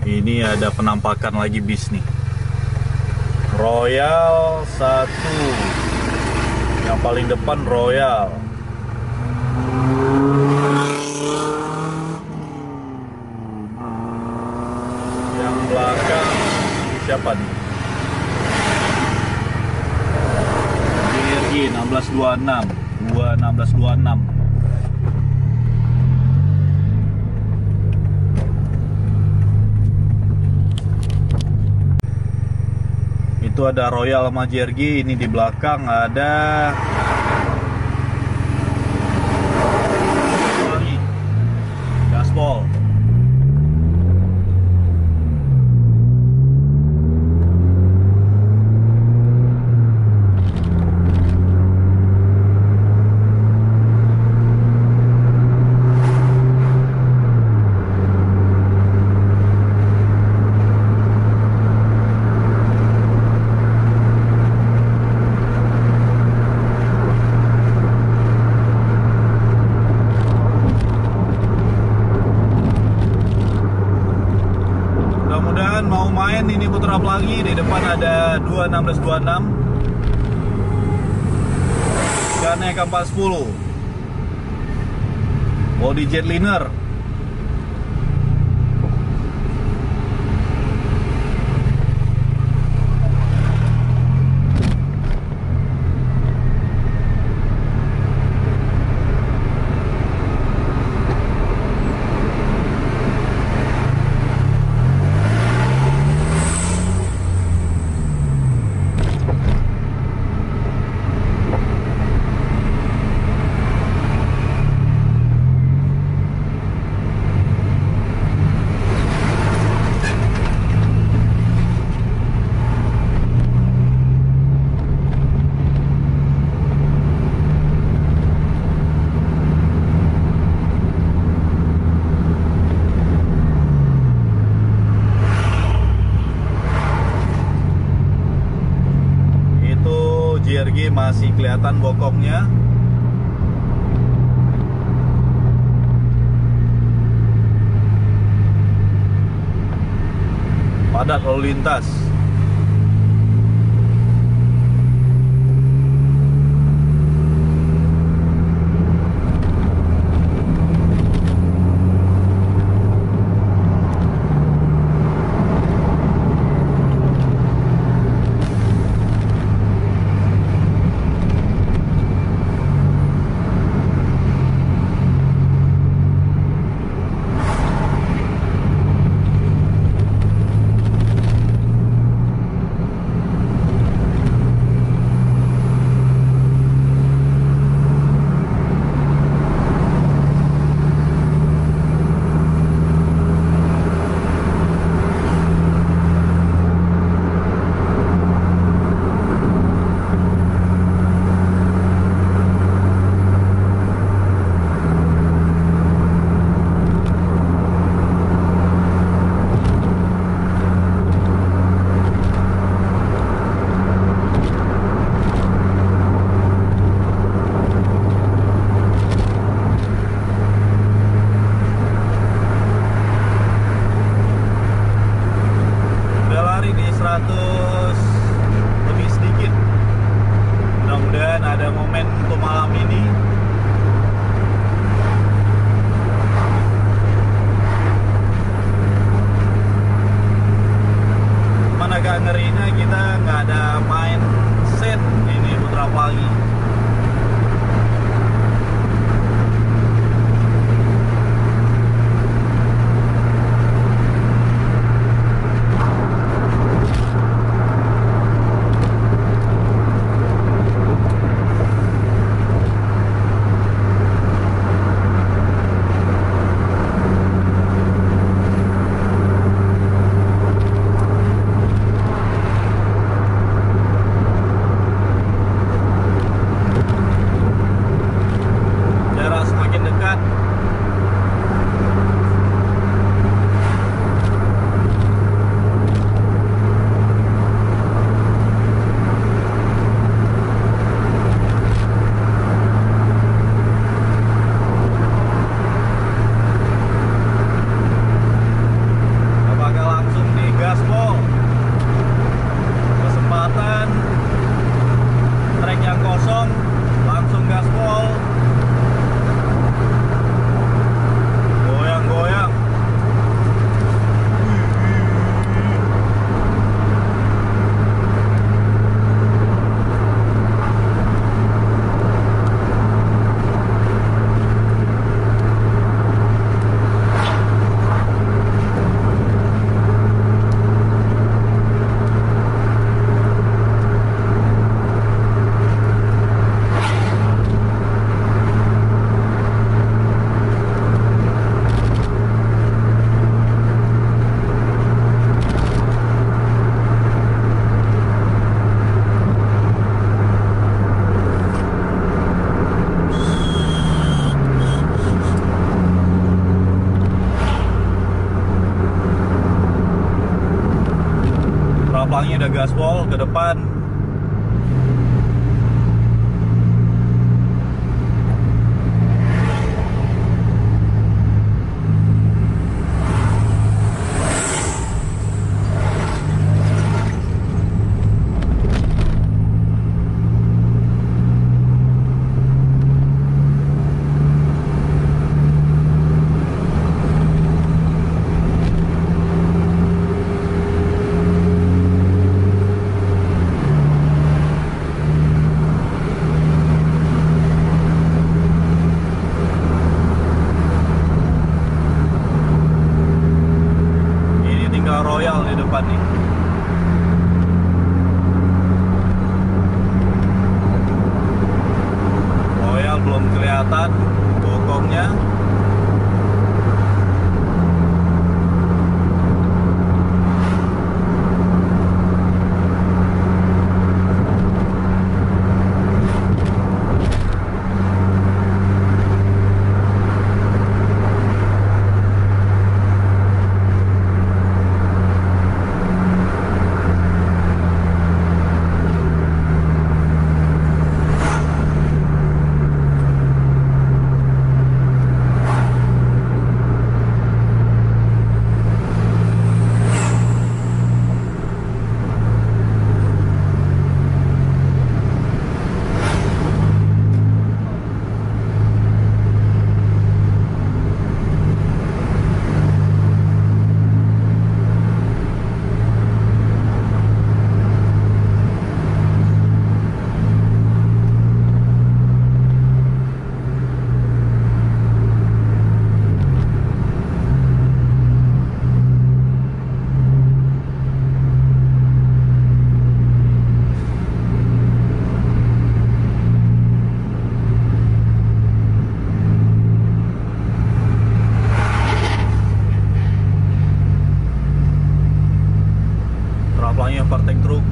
Ini ada penampakan lagi bis nih. Royal 1. Yang paling depan Royal. Yang belakang siapa nih? JRG 1626 1626. Itu ada Royal sama JRG. Ini di belakang ada lagi gaspol. Mau main ini putar lagi. Di depan ada 21626 Scania K410 body jetliner. JRG masih kelihatan bokongnya. Padat lalu lintas. Lebih sedikit. Mudah-mudahan ada momen untuk malam ini. Mana agak ngerinya kita nggak ada main set ini putra pagi. Kontraflangnya udah gaspol ke depan. Royal di depan nih. Royal belum kelihatan bokongnya. Kontraflangnya overtake truk.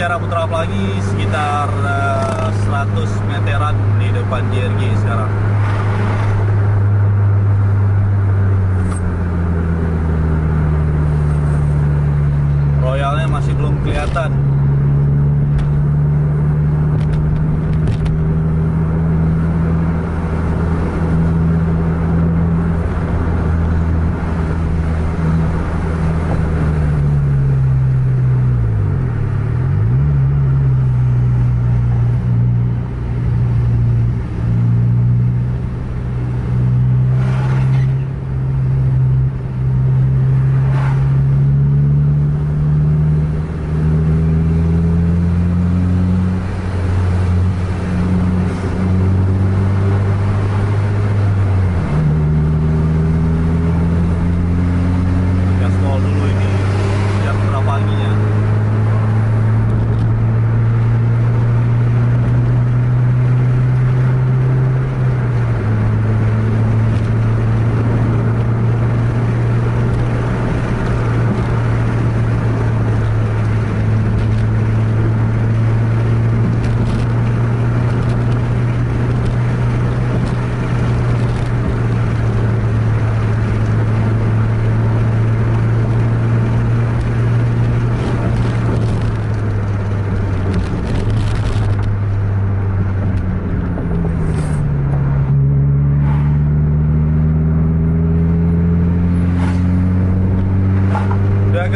Jarak putar lagi sekitar 100 meteran di depan JRG sekarang. Royalnya masih belum kelihatan.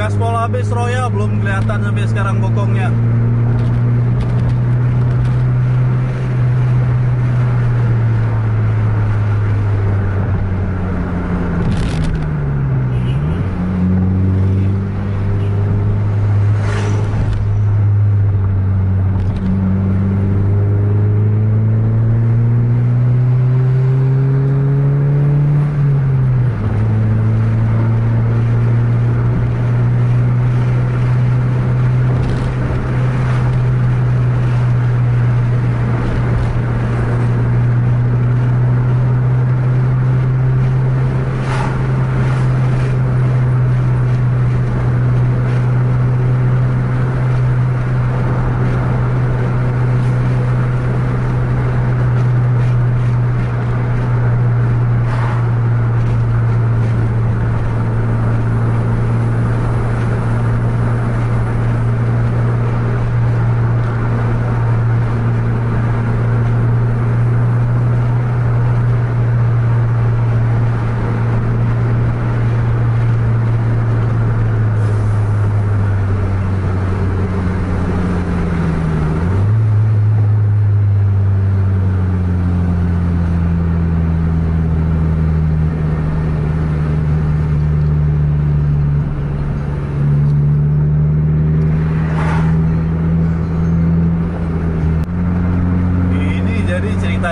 gaspol habis Royal, belum kelihatan sampai sekarang bokongnya.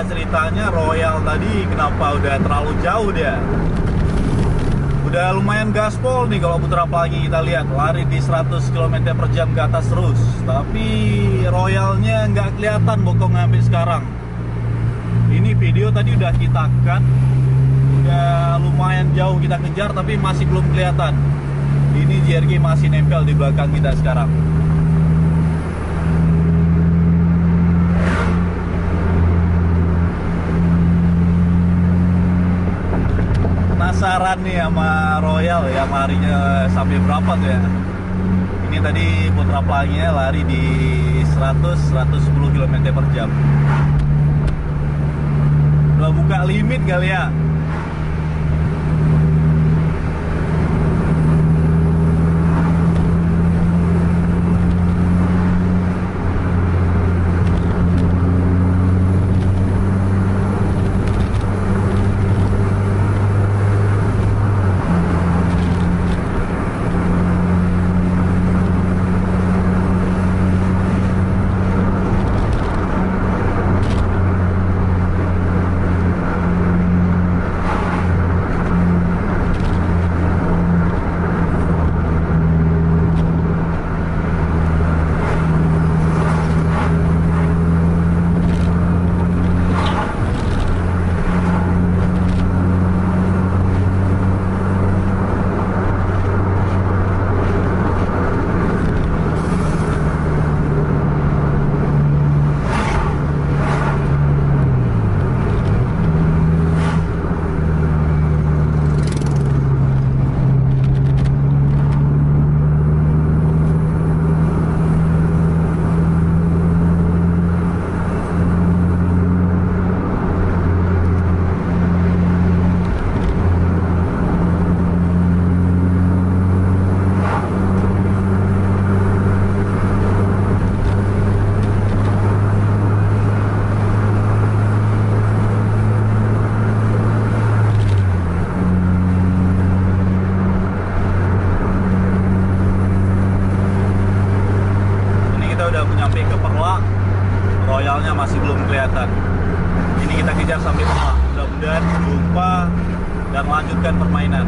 Ceritanya Royal tadi kenapa udah terlalu jauh dia. Udah lumayan gaspol nih kalau putra pagi kita lihat, lari di 100 km per jam ke atas terus. Tapi Royalnya nggak kelihatan bokong sampai sekarang. Ini video tadi udah kita cut, udah lumayan jauh kita kejar tapi masih belum kelihatan. Ini JRG masih nempel di belakang kita sekarang. Penasaran nih sama Royal ya, larinya sampai berapa tuh ya. Ini tadi putra pelanginya lari di 100-110 km per jam. Udah buka limit kali ya. Royalnya masih belum kelihatan. Ini kita kejar sampai Perla. Mudah-mudahan jumpa dan lanjutkan permainan.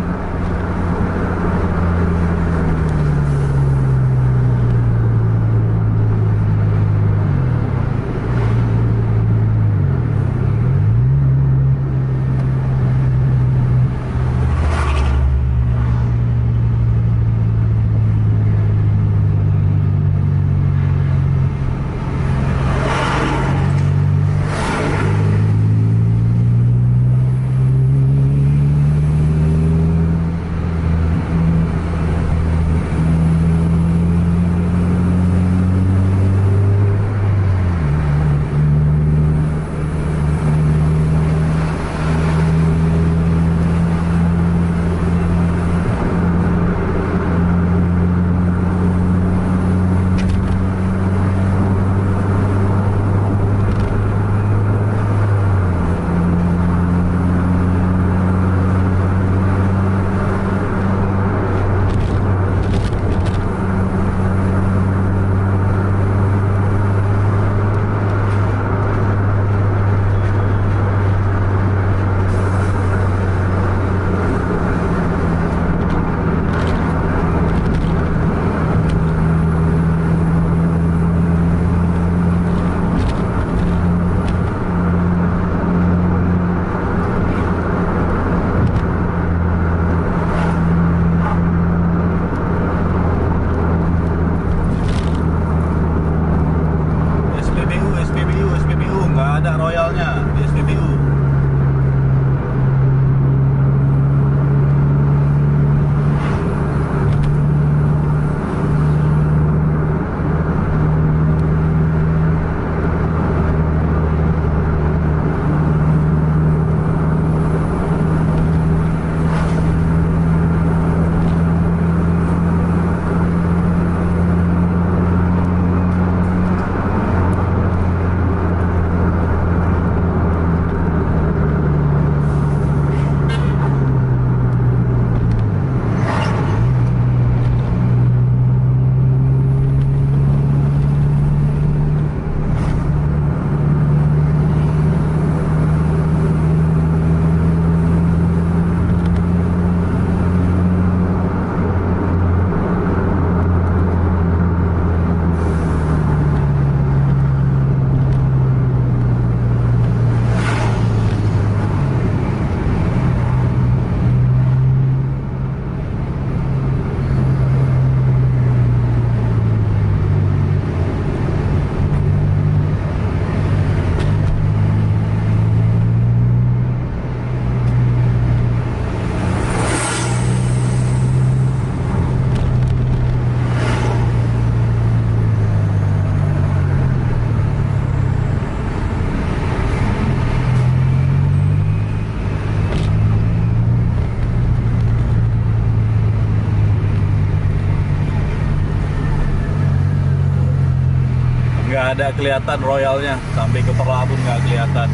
ada kelihatan Royalnya, sampai ke Perlabun nggak kelihatan.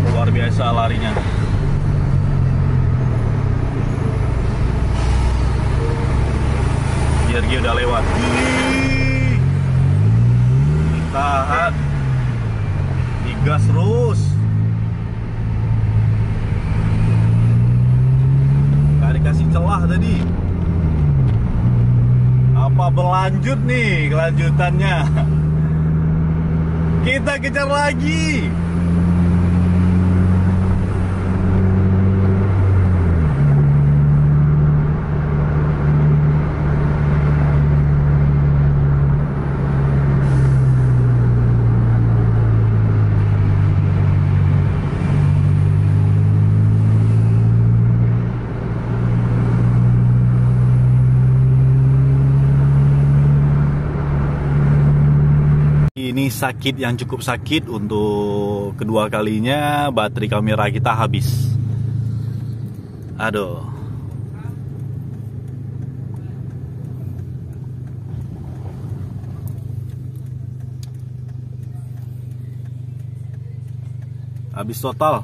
Luar biasa larinya. JRG udah lewat. Tahan, digas terus. Gak dikasih celah tadi. Apa berlanjut nih kelanjutannya? Kita kejar lagi. Ini sakit yang cukup sakit, untuk kedua kalinya baterai kamera kita habis. Aduh. Habis total.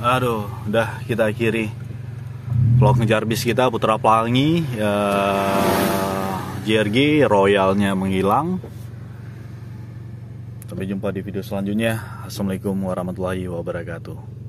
Aduh, udah kita akhiri vlog ngejar bis kita Putra Pelangi. JRG Royalnya menghilang. Sampai jumpa di video selanjutnya. Assalamualaikum warahmatullahi wabarakatuh.